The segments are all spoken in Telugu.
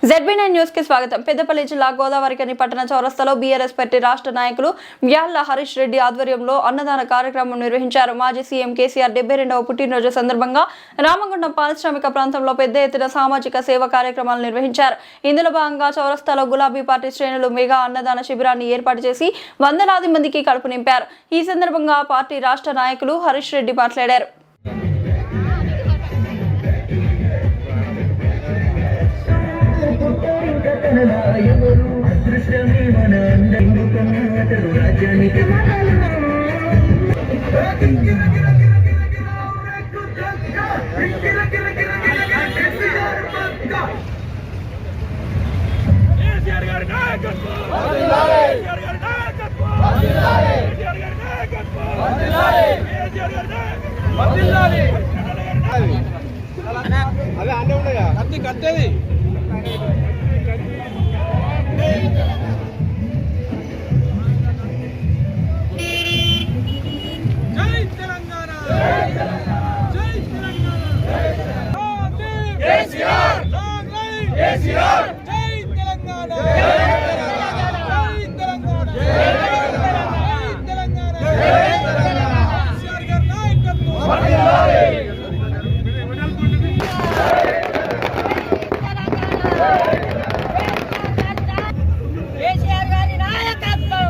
ZB9 న్యూస్ కి స్వాగతం. పెద్దపల్లి జిల్లా గోదావరికని పట్టణ చౌరస్తాలో బీఆర్ఎస్ పార్టీ రాష్ట్ర నాయకులు వ్యాళ్ల హరీష్ రెడ్డి ఆధ్వర్యంలో అన్నదాన కార్యక్రమం నిర్వహించారు. మాజీ సీఎం కేసీఆర్ 72వ పుట్టినరోజు సందర్భంగా రామగుండం పారిశ్రామిక ప్రాంతంలో పెద్ద ఎత్తున సామాజిక సేవ కార్యక్రమాలు నిర్వహించారు. ఇందులో భాగంగా చౌరస్తాలో గులాబీ పార్టీ శ్రేణులు మెగా అన్నదాన శిబిరాన్ని ఏర్పాటు చేసి వందలాది మందికి కడుపు నింపారు. ఈ సందర్భంగా పార్టీ రాష్ట్ర నాయకులు హరీష్ రెడ్డి మాట్లాడారు. కట్టేది జై తెలంగాణ జై తెలంగాణ కేసీఆర్ కేసీఆర్ జై తెలంగాణ జై తెలంగాణ జై తెలంగాణ కేసీఆర్ గారి నాయకత్వం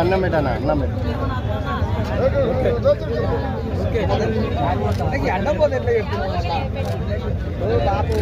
అన్నం పెట్టానా అన్నం అడ్డం పోతే ఎట్లా చెప్తున్నావు బాబు